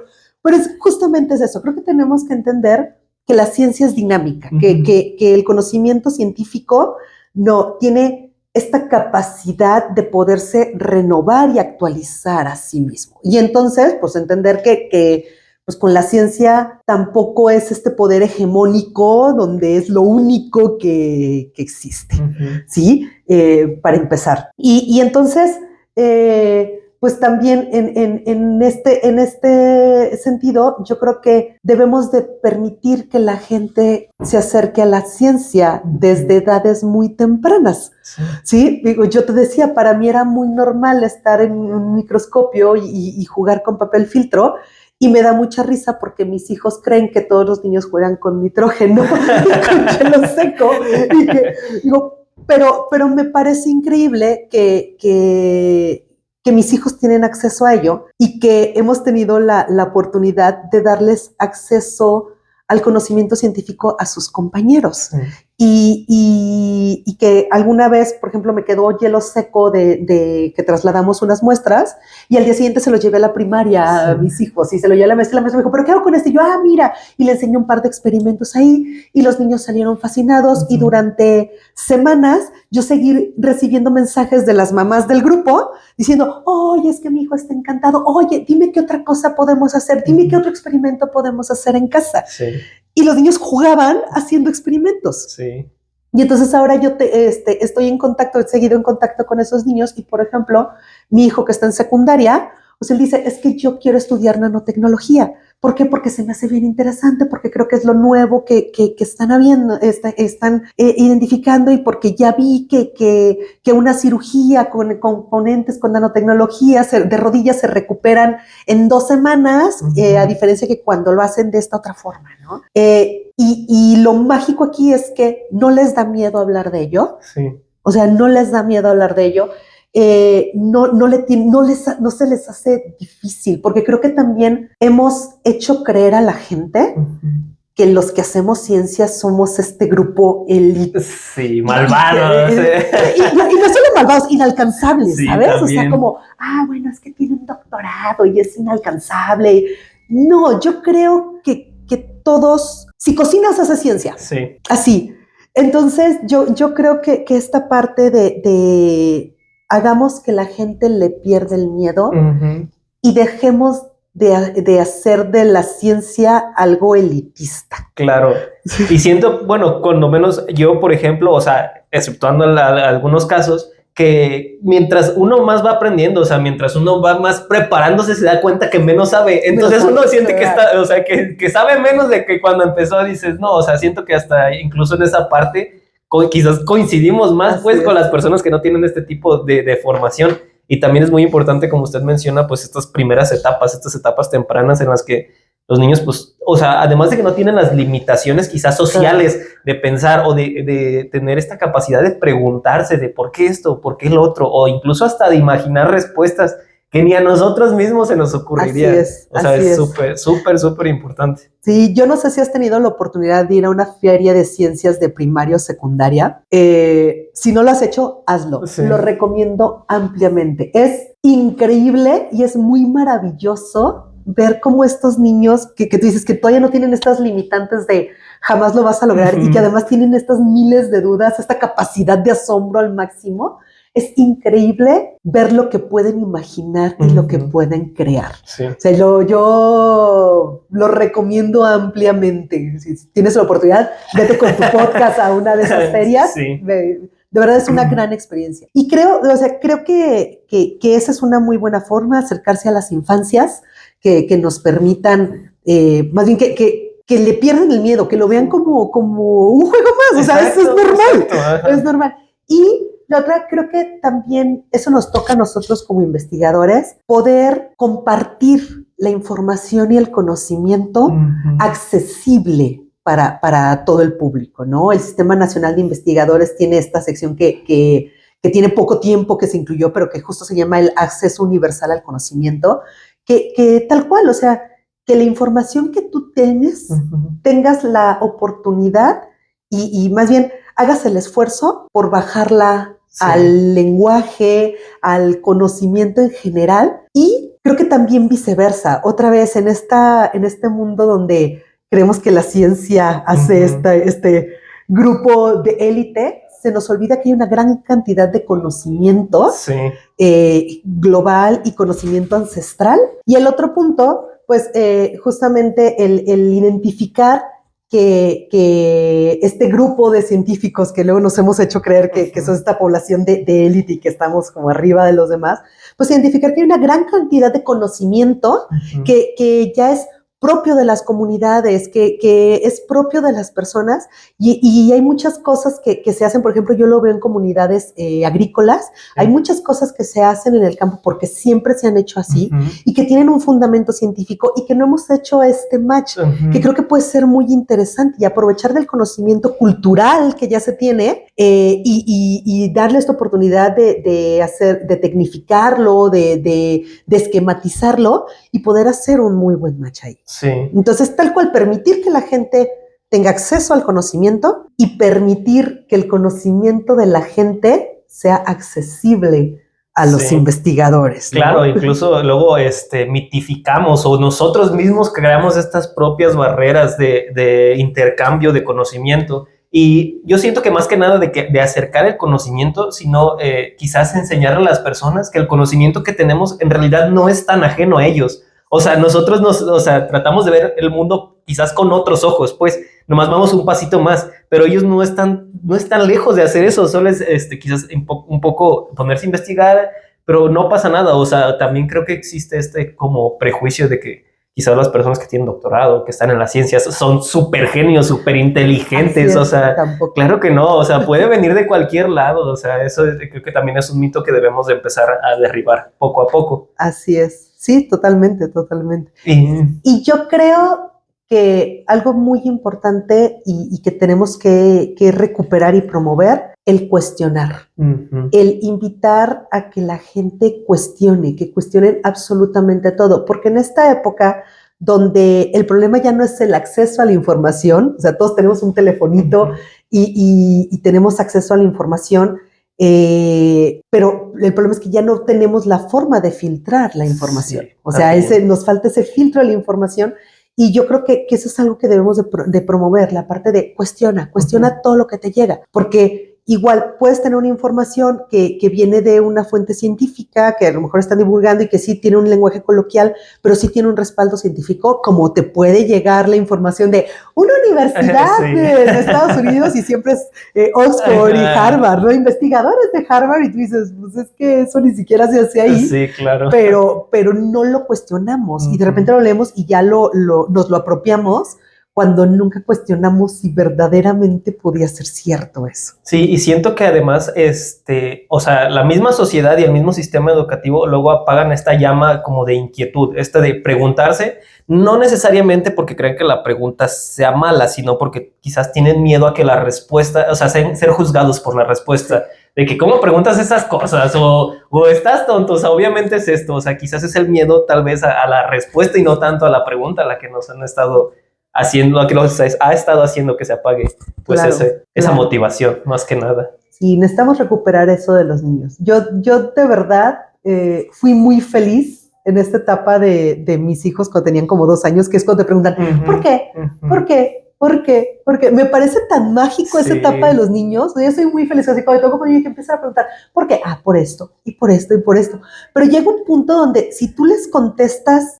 justamente es eso. Creo que tenemos que entender que la ciencia es dinámica, que el conocimiento científico no tiene esta capacidad de poderse renovar y actualizar a sí mismo. Y entonces, pues entender que pues con la ciencia tampoco es este poder hegemónico donde es lo único que existe, ¿sí? Para empezar. Y entonces, pues también en este sentido, yo creo que debemos de permitir que la gente se acerque a la ciencia desde edades muy tempranas. ¿Sí? Digo, yo te decía, para mí era muy normal estar en un microscopio y jugar con papel filtro, y me da mucha risa porque mis hijos creen que todos los niños juegan con nitrógeno y con hielo seco. Digo, pero me parece increíble que mis hijos tienen acceso a ello y que hemos tenido la oportunidad de darles acceso al conocimiento científico a sus compañeros. Y que alguna vez, por ejemplo, me quedó hielo seco de que trasladamos unas muestras y al día siguiente se lo llevé a la primaria a mis hijos y se lo llevé a la maestra me dijo, ¿pero qué hago con esto? Y yo, mira, y le enseñé un par de experimentos ahí y los niños salieron fascinados y durante semanas yo seguí recibiendo mensajes de las mamás del grupo diciendo, oye, es que mi hijo está encantado, oye, dime qué otra cosa podemos hacer, dime qué otro experimento podemos hacer en casa. Y los niños jugaban haciendo experimentos. Y entonces ahora yo estoy he seguido en contacto con esos niños y, por ejemplo, mi hijo que está en secundaria, pues él dice, es que yo quiero estudiar nanotecnología. ¿Por qué? Porque se me hace bien interesante, porque creo que es lo nuevo que están identificando y porque ya vi que una cirugía con componentes con nanotecnología de rodillas se recuperan en 2 semanas, a diferencia que cuando lo hacen de esta otra forma, ¿no? Y lo mágico aquí es que no les da miedo hablar de ello. O sea, no les da miedo hablar de ello. No se les hace difícil, porque creo que también hemos hecho creer a la gente que los que hacemos ciencias somos este grupo elite. Sí, malvados. Y no solo malvados, inalcanzables, Sí, ¿sabes? también. O sea, como, bueno, es que tiene un doctorado y es inalcanzable. No, yo creo que todos, si cocinas, haces ciencia. Sí. Así. Entonces, yo creo que esta parte de hagamos que la gente le pierda el miedo y dejemos de hacer de la ciencia algo elitista. Claro. Y siento, bueno, cuando menos yo, por ejemplo, o sea, exceptuando algunos casos, que mientras uno más va aprendiendo, o sea, mientras uno va más preparándose, se da cuenta que menos sabe. Entonces uno siente que está, o sea, que sabe menos de que cuando empezó dices, no, o sea, siento que hasta incluso en esa parte quizás coincidimos más, así pues, con las personas que no tienen este tipo de formación. Y también es muy importante, como usted menciona, pues estas primeras etapas, estas etapas tempranas en las que los niños, pues, o sea, además de que no tienen las limitaciones quizás sociales de pensar o de tener esta capacidad de preguntarse de por qué esto, por qué lo otro, o incluso hasta de imaginar respuestas que ni a nosotros mismos se nos ocurriría. O sea, es súper importante. Sí, yo no sé si has tenido la oportunidad de ir a una feria de ciencias de primaria o secundaria. Si no lo has hecho, hazlo. Sí. Lo recomiendo ampliamente. Es increíble y es muy maravilloso ver cómo estos niños que tú dices que todavía no tienen estas limitantes de jamás lo vas a lograr y que además tienen estas miles de dudas, esta capacidad de asombro al máximo. Es increíble ver lo que pueden imaginar y lo que pueden crear. Sí. O sea, yo lo recomiendo ampliamente. Si tienes la oportunidad, vete con tu podcast a una de esas ferias. Sí. De verdad es una gran experiencia. Y creo que esa es una muy buena forma, acercarse a las infancias que nos permitan, más bien que le pierdan el miedo, que lo vean como un juego más. O sea, eso es normal. Es normal. Y la otra, creo que también eso nos toca a nosotros como investigadores, poder compartir la información y el conocimiento accesible para todo el público, ¿no? El Sistema Nacional de Investigadores tiene esta sección que tiene poco tiempo que se incluyó, pero que justo se llama el acceso universal al conocimiento, que tal cual, o sea, que la información que tú tengas la oportunidad y más bien hagas el esfuerzo por bajarla al lenguaje, al conocimiento en general, y creo que también viceversa. Otra vez en este mundo donde creemos que la ciencia hace este grupo de élite, se nos olvida que hay una gran cantidad de conocimiento global y conocimiento ancestral. Y el otro punto, pues justamente el identificar que este grupo de científicos que luego nos hemos hecho creer que son esta población de élite y que estamos como arriba de los demás, pues identificar que hay una gran cantidad de conocimiento que ya es propio de las comunidades, que es propio de las personas y hay muchas cosas que se hacen, por ejemplo, yo lo veo en comunidades agrícolas, hay muchas cosas que se hacen en el campo porque siempre se han hecho así y que tienen un fundamento científico y que no hemos hecho este match, que creo que puede ser muy interesante y aprovechar del conocimiento cultural que ya se tiene y darle esta oportunidad de tecnificarlo, de esquematizarlo y poder hacer un muy buen match ahí. Sí. Entonces, tal cual, permitir que la gente tenga acceso al conocimiento y permitir que el conocimiento de la gente sea accesible a los investigadores, ¿no? Claro, incluso luego mitificamos o nosotros mismos creamos estas propias barreras de intercambio de conocimiento. Y yo siento que más que nada de acercar el conocimiento, sino quizás enseñarle a las personas que el conocimiento que tenemos en realidad no es tan ajeno a ellos. O sea, nosotros tratamos de ver el mundo quizás con otros ojos, pues nomás vamos un pasito más, pero ellos no están lejos de hacer eso, solo es quizás un poco ponerse a investigar, pero no pasa nada. O sea, también creo que existe como prejuicio de que quizás las personas que tienen doctorado, que están en las ciencias, son súper genios, súper inteligentes. O sea, tampoco. Claro que no, o sea, puede venir de cualquier lado. O sea, eso creo que también es un mito que debemos de empezar a derribar poco a poco. Así es. Sí, totalmente. Y yo creo que algo muy importante y que tenemos que recuperar y promover el cuestionar, Ujú. el invitar a que la gente cuestione, que cuestionen absolutamente todo, porque en esta época donde el problema ya no es el acceso a la información, o sea, todos tenemos un telefonito Ujú. y tenemos acceso a la información, pero el problema es que ya no tenemos la forma de filtrar la información. Sí, O sea, también. nos falta ese filtro de la información y yo creo que eso es algo que debemos de promover, la parte de cuestiona Ujú. todo lo que te llega, porque igual puedes tener una información que viene de una fuente científica, que a lo mejor están divulgando y que sí tiene un lenguaje coloquial, pero sí tiene un respaldo científico, como te puede llegar la información de una universidad Sí. de Estados Unidos y siempre es Oxford y Ajá. Harvard, ¿no? Investigadores de Harvard y tú dices, pues es que eso ni siquiera se hace ahí, Sí, claro. pero no lo cuestionamos y de repente Ujú. lo leemos y ya nos lo apropiamos cuando nunca cuestionamos si verdaderamente podía ser cierto eso. Sí, y siento que además, o sea, la misma sociedad y el mismo sistema educativo luego apagan esta llama como de inquietud, de preguntarse, no necesariamente porque creen que la pregunta sea mala, sino porque quizás tienen miedo a que la respuesta, o sea, ser juzgados por la respuesta, de que cómo preguntas esas cosas, o estás tonto, o sea, obviamente es esto, o sea, quizás es el miedo tal vez a la respuesta y no tanto a la pregunta a la que nos han estado haciendo, a que nos ha estado haciendo que se apague pues Claro, esa claro. motivación, más que nada. Sí, necesitamos recuperar eso de los niños. Yo de verdad fui muy feliz en esta etapa de mis hijos cuando tenían como 2 años, que es cuando te preguntan, ¿por qué? ¿Por qué? ¿Por qué? Porque me parece tan mágico esa etapa de Sí. los niños. Yo soy muy feliz, así cuando tengo con niños que empiezan a preguntar, ¿por qué? Ah, por esto, y por esto, y por esto. Pero llega un punto donde si tú les contestas,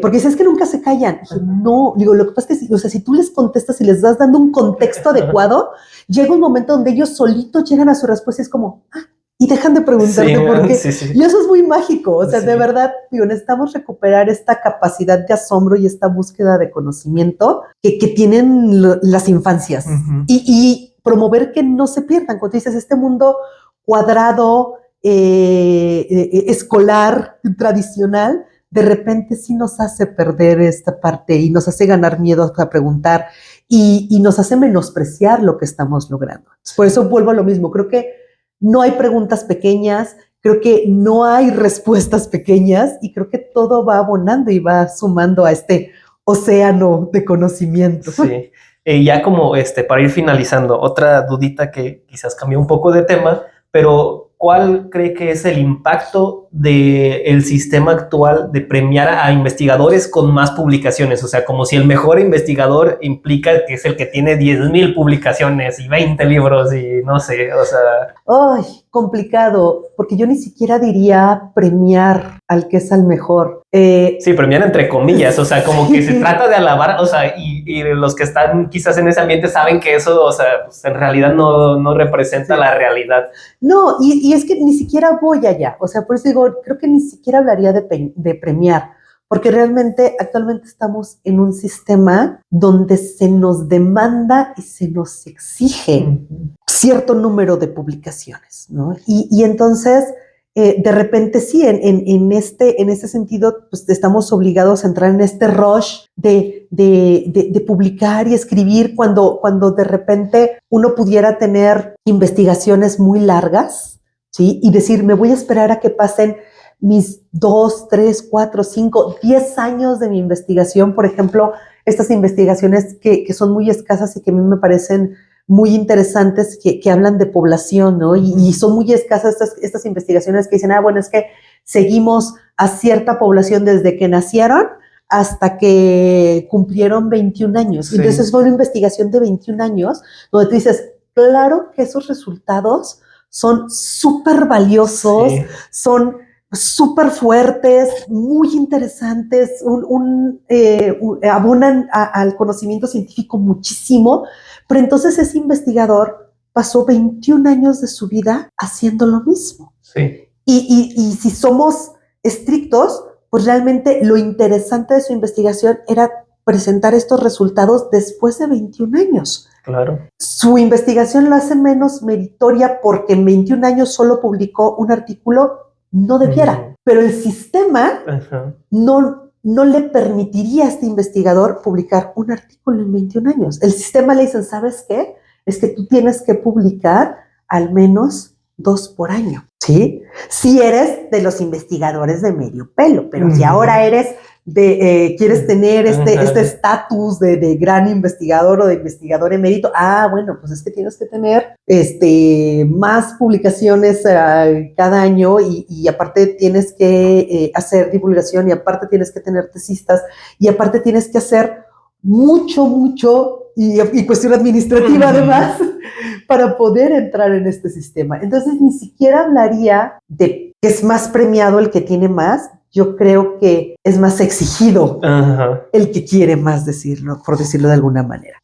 porque dices que nunca se callan. Dije, no, digo, lo que pasa es que o sea, si tú les contestas y les das dando un contexto adecuado, llega un momento donde ellos solitos llegan a su respuesta y es como, ah, y dejan de preguntarte Sí, por qué. sí, sí. Y eso es muy mágico. O sea, Sí. de verdad, digo, necesitamos recuperar esta capacidad de asombro y esta búsqueda de conocimiento que tienen las infancias. Ujú. Y promover que no se pierdan. Cuando dices, este mundo cuadrado, escolar, tradicional, de repente sí nos hace perder esta parte y nos hace ganar miedo a preguntar y nos hace menospreciar lo que estamos logrando. Por eso vuelvo a lo mismo. Creo que no hay preguntas pequeñas, creo que no hay respuestas pequeñas y creo que todo va abonando y va sumando a este océano de conocimiento. Sí. Ya como para ir finalizando, otra dudita que quizás cambió un poco de tema, pero ¿cuál cree que es el impacto del sistema actual de premiar a investigadores con más publicaciones? O sea, como si el mejor investigador implica que es el que tiene 10,000 publicaciones y 20 libros y no sé, o sea... Ay, complicado, porque yo ni siquiera diría premiar al que es al mejor. Sí, premiar entre comillas, o sea, como que se Sí. trata de alabar, o sea, y los que están quizás en ese ambiente saben que eso, o sea, pues en realidad no representa Sí. la realidad. No, y es que ni siquiera voy allá, o sea, por eso digo, creo que ni siquiera hablaría de premiar, porque realmente actualmente estamos en un sistema donde se nos demanda y se nos exige cierto número de publicaciones, ¿no? Y entonces, de repente sí, en este sentido, pues estamos obligados a entrar en este rush de publicar y escribir cuando de repente uno pudiera tener investigaciones muy largas, ¿sí? Y decir, me voy a esperar a que pasen mis 2, 3, 4, 5, 10 años de mi investigación, por ejemplo, estas investigaciones que son muy escasas y que a mí me parecen muy interesantes que hablan de población, ¿no? Y son muy escasas estas investigaciones que dicen, bueno, es que seguimos a cierta población desde que nacieron hasta que cumplieron 21 años. Sí. Entonces fue una investigación de 21 años donde tú dices, claro que esos resultados son súper valiosos, sí. Son súper fuertes, muy interesantes, abonan al conocimiento científico muchísimo, pero entonces ese investigador pasó 21 años de su vida haciendo lo mismo. Sí. Y si somos estrictos, pues realmente lo interesante de su investigación era presentar estos resultados después de 21 años. Claro. Su investigación la hace menos meritoria porque en 21 años solo publicó un artículo, no debiera, pero el sistema no le permitiría a este investigador publicar un artículo en 21 años. El sistema le dice, ¿sabes qué? Es que tú tienes que publicar al menos 2 por año, ¿sí? Si eres de los investigadores de medio pelo, pero si ahora eres quieres tener este estatus de gran investigador o de investigador emérito, bueno, pues es que tienes que tener más publicaciones cada año y aparte tienes que hacer divulgación y aparte tienes que tener tesistas y aparte tienes que hacer mucho y cuestión administrativa además para poder entrar en este sistema. Entonces ni siquiera hablaría de que es más premiado el que tiene más. Yo creo que es más exigido el que quiere más, decirlo, por decirlo de alguna manera.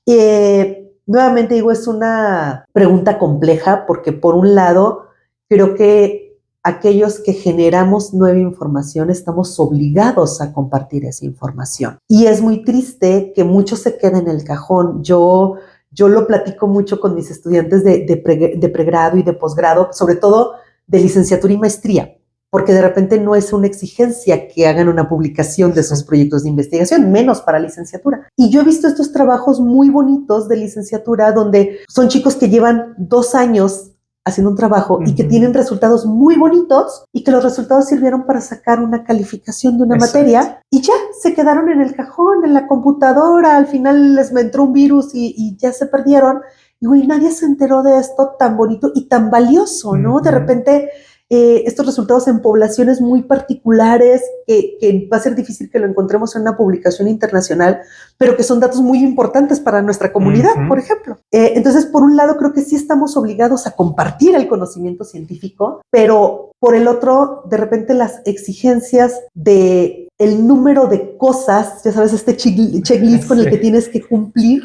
Nuevamente digo, es una pregunta compleja porque por un lado creo que aquellos que generamos nueva información estamos obligados a compartir esa información. Y es muy triste que mucho se quede en el cajón. Yo lo platico mucho con mis estudiantes de pregrado y de posgrado, sobre todo de licenciatura y maestría, porque de repente no es una exigencia que hagan una publicación de sus proyectos de investigación, menos para licenciatura. Y yo he visto estos trabajos muy bonitos de licenciatura donde son chicos que llevan 2 años haciendo un trabajo y que tienen resultados muy bonitos y que los resultados sirvieron para sacar una calificación de una materia y ya se quedaron en el cajón, en la computadora, al final les entró un virus y ya se perdieron. Y güey, nadie se enteró de esto tan bonito y tan valioso, ¿no? De repente estos resultados en poblaciones muy particulares que va a ser difícil que lo encontremos en una publicación internacional, pero que son datos muy importantes para nuestra comunidad, por ejemplo. Entonces, por un lado, creo que sí estamos obligados a compartir el conocimiento científico, pero por el otro, de repente las exigencias de el número de cosas, ya sabes, este checklist con el que tienes que cumplir,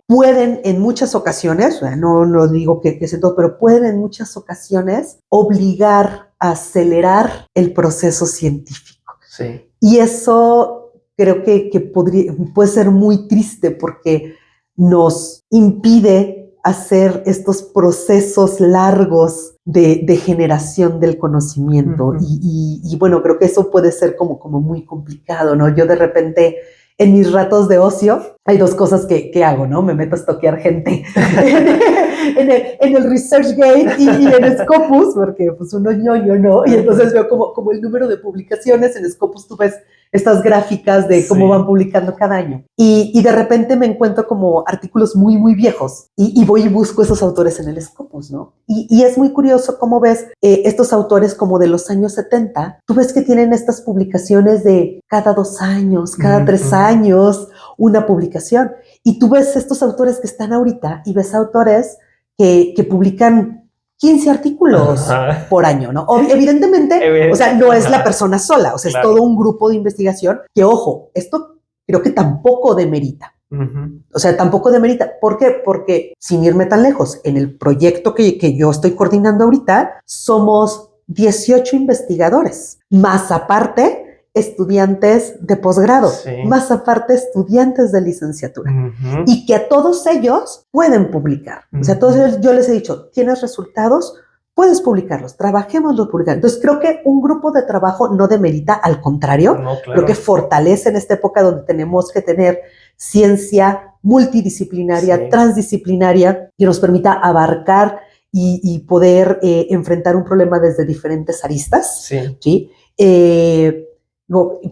pueden en muchas ocasiones, o sea, no digo que sea todo, pero pueden en muchas ocasiones obligar a acelerar el proceso científico. Sí. Y eso creo que puede ser muy triste porque nos impide hacer estos procesos largos de generación del conocimiento. Y bueno, creo que eso puede ser como muy complicado, ¿no? Yo de repente, en mis ratos de ocio, hay 2 cosas que hago, ¿no? Me meto a stalkear gente en el ResearchGate y en Scopus, porque pues uno ñoño, ¿no? Y entonces veo como el número de publicaciones. En Scopus tú ves estas gráficas de cómo van publicando cada año. Y de repente me encuentro como artículos muy viejos y voy y busco esos autores en el Scopus, ¿no? Y es muy curioso cómo ves estos autores como de los años 70, tú ves que tienen estas publicaciones de cada 2 años, cada 3 años, una publicación. Y tú ves estos autores que están ahorita y ves autores que publican 15 artículos por año, ¿no? Evidentemente, o sea, no es la persona sola, o sea, claro, es todo un grupo de investigación que, ojo, esto creo que tampoco demerita. O sea, tampoco demerita. ¿Por qué? Porque, sin irme tan lejos, en el proyecto que yo estoy coordinando ahorita, somos 18 investigadores, más aparte estudiantes de posgrado, más aparte estudiantes de licenciatura, y que a todos ellos pueden publicar. O sea, a todos ellos yo les he dicho, ¿tienes resultados? Puedes publicarlos, trabajémoslos publicar. Entonces creo que un grupo de trabajo no demerita, al contrario, claro, creo que fortalece en esta época donde tenemos que tener ciencia multidisciplinaria, transdisciplinaria, que nos permita abarcar y poder enfrentar un problema desde diferentes aristas, ¿sí?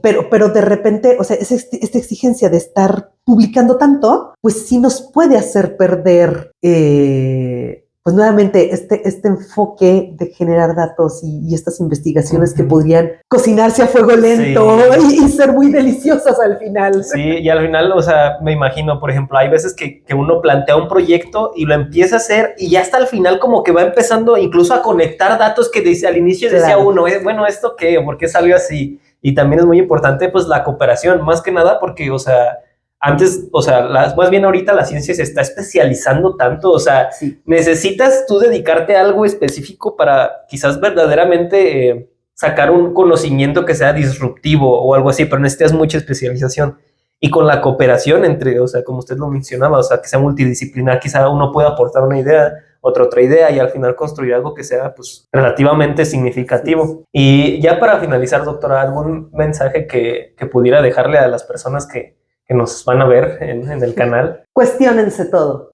Pero de repente, o sea, esta exigencia de estar publicando tanto, pues sí nos puede hacer perder, pues nuevamente, este enfoque de generar datos y estas investigaciones que podrían cocinarse a fuego lento y ser muy deliciosas al final. Sí, y al final, o sea, me imagino, por ejemplo, hay veces que uno plantea un proyecto y lo empieza a hacer y ya hasta el final como que va empezando incluso a conectar datos que al inicio decía uno, bueno, ¿esto qué? ¿Por qué salió así? Y también es muy importante, pues, la cooperación, más que nada porque, o sea, antes, o sea, más bien ahorita la ciencia se está especializando tanto, o sea, necesitas tú dedicarte a algo específico para quizás verdaderamente sacar un conocimiento que sea disruptivo o algo así, pero necesitas mucha especialización. Y con la cooperación entre, o sea, como usted lo mencionaba, o sea, que sea multidisciplinar, quizá uno pueda aportar una idea, otra idea y al final construir algo que sea pues relativamente significativo. Y ya para finalizar, doctora, ¿algún mensaje que pudiera dejarle a las personas que que nos van a ver en el canal. Cuestiónense todo.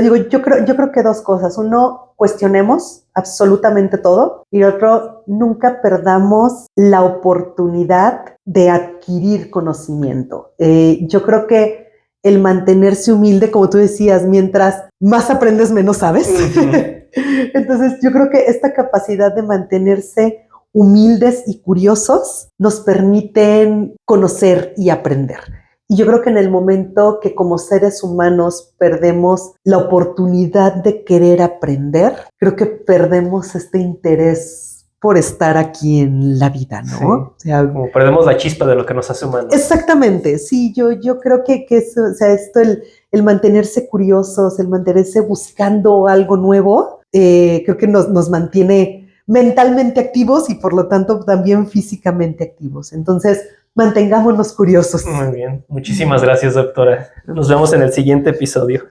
Digo, yo creo que dos cosas. Uno, cuestionemos absolutamente todo. Y otro, nunca perdamos la oportunidad de adquirir conocimiento. Yo creo que el mantenerse humilde, como tú decías, mientras más aprendes, menos sabes. Entonces, yo creo que esta capacidad de mantenerse humildes y curiosos nos permiten conocer y aprender. Y yo creo que en el momento que como seres humanos perdemos la oportunidad de querer aprender, creo que perdemos este interés por estar aquí en la vida, ¿no? Sí, o sea, como perdemos la chispa de lo que nos hace humanos. Exactamente, sí, yo creo que eso, o sea, esto, el mantenerse curiosos, el mantenerse buscando algo nuevo, creo que nos mantiene mentalmente activos y por lo tanto también físicamente activos. Entonces, mantengámonos curiosos. Muy bien, muchísimas gracias, doctora. Nos vemos en el siguiente episodio.